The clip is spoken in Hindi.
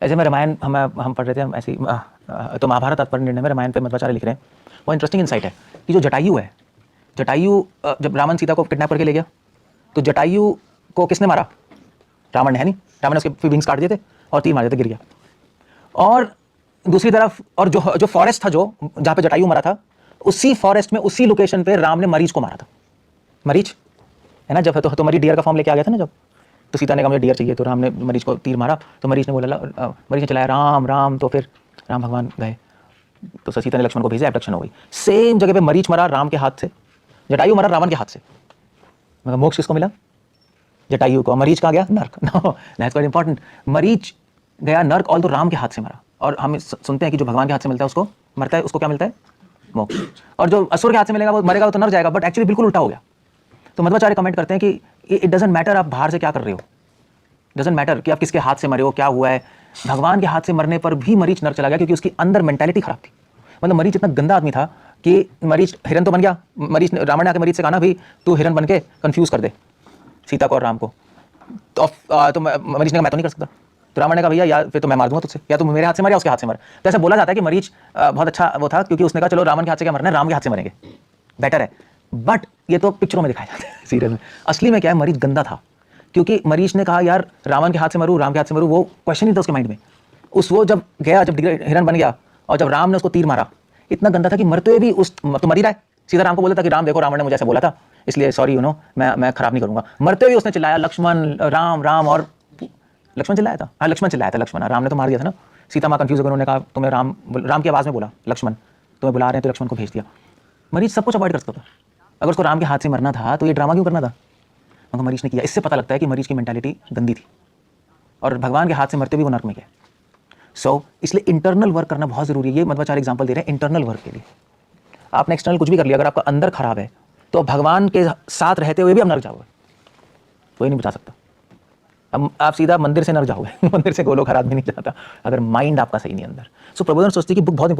ऐसे में रामायण हम पढ़ रहे थे, हम ऐसे तो महाभारत तात्पर्य निर्णय में रामायण पे मध्वाचार्य लिख रहे हैं, वो इंटरेस्टिंग इंसाइट है कि जो जटायु है, जटायु जब रावण सीता को किडनैप करके ले गया तो जटायु को किसने मारा? रावण ने, है नहीं? रावण ने उसके विंग्स काट दिए थे और तीर मार दिए थे, गिर गया। और दूसरी तरफ और जो फॉरेस्ट था, जो जहाँ पे जटायु मरा था, उसी फॉरेस्ट में उसी लोकेशन पे राम ने मरीच को मारा था। मरीच है ना, जब तो मरीच डियर का फॉर्म लेके आ गया था ना, जब तो सीता ने कहा मुझे डियर चाहिए, तो राम ने मरीच को तीर मारा, तो मरीच ने बोला, मरीच ने चलाया राम राम, तो फिर राम भगवान गए, तो सीता ने लक्ष्मण को भेजा, एब्डक्शन हो गई। सेम जगह पे मरीच मरा राम के हाथ से, जटायु मरा रावण के हाथ से। मगर मोक्ष किसको मिला? जटायु को। मरीच कहाँ गया? नर्क। No, that's very important. Marich गया नर्क, ऑल तो राम के हाथ से मरा। और हम सुनते हैं कि जो भगवान के हाथ से मिलता है उसको मरता है, उसको क्या मिलता है? मोक्ष। और जो असुर के हाथ से मिलेगा वो मरेगा, वो तो नर्क जाएगा। बट एक्चुअली बिल्कुल उल्टा हो गया। तो मध्वाचार्य कमेंट करते हैं कि इट डजंट मैटर आप बाहर से क्या कर रहे हो, डजंट मैटर कि आप किसके हाथ से मरे हो, क्या हुआ है। भगवान के हाथ से मरने पर भी मरीच नर्क चला गया, क्योंकि उसकी अंदर मेंटालिटी खराब थी। मतलब मरीच इतना गंदा आदमी था कि मरीच हिरन तो बन गया। मरीच रावण ने आके मरीच से कहा ना, भाई तू हिरन बन के कंफ्यूज कर दे सीता को और राम को। तो मरीच ने कहा मैं तो नहीं कर सकता। तो रावण ने कहा भैया यार फिर तो मैं मार दूंगा तुझसे, या तो मेरे हाथ से मर या उसके हाथ से मर। तो ऐसा बोला जाता है कि मरीच बहुत अच्छा वो था, क्योंकि उसने कहा चलो रावण के हाथ से क्या मरना है, राम के हाथ से मरेंगे, बेटर है। बट ये तो पिक्चरों में दिखाया जाता है, सीरियल में। असली में क्या है, मरीच गंदा था, क्योंकि मरीच ने कहा यार रावण के हाथ से मरूं, राम के हाथ से मरूं, वो क्वेश्चन ही था उसके माइंड में। वो जब गया, जब हिरन बन गया और जब राम ने उसको तीर मारा, इतना गंदा था कि मरते हुए भी तो मर ही रहा है। सीधा राम को बोला था कि राम देखो रावण ने मुझे ऐसे बोला था, इसलिए सॉरी यू नो मैं खराब नहीं करूंगा। मरते हुए उसने चिल्लाया लक्ष्मण राम राम, और लक्ष्मण चिल्लाया था, हाँ लक्ष्मण चिल्लाया था, लक्ष्मण। राम ने तो मार दिया था ना। सीता माँ कंफ्यूज हो गई, उन्होंने कहा तुम्हें राम की आवाज़ में बोला लक्ष्मण तुम्हें बुला रहे हैं, तो लक्ष्मण को भेज दिया। मरीच सब कुछ अवॉइड कर सकता था। अगर उसको राम के हाथ से मरना था तो ये ड्रामा क्यों करना था? मगर मरीच ने किया। इससे पता लगता है कि मरीच की मेंटालिटी गंदी थी और भगवान के हाथ से मरते भी वो नर्क में गया। सो इसलिए इंटरनल वर्क करना बहुत जरूरी है। ये मध्वाचार्य एग्जांपल दे रहे हैं इंटरनल वर्क के लिए। आपने एक्सटर्नल कुछ भी कर लिया, अगर आपका अंदर खराब है तो भगवान के साथ रहते हुए भी आप नर्क जाओगे, कोई नहीं बचा सकता। अब आप सीधा मंदिर से नर्क जाओगे मंदिर से गोलोक हर आदमी नहीं जाता, अगर माइंड आपका सही नहीं अंदर। सो प्रबोधन सोचती की बुक बहुत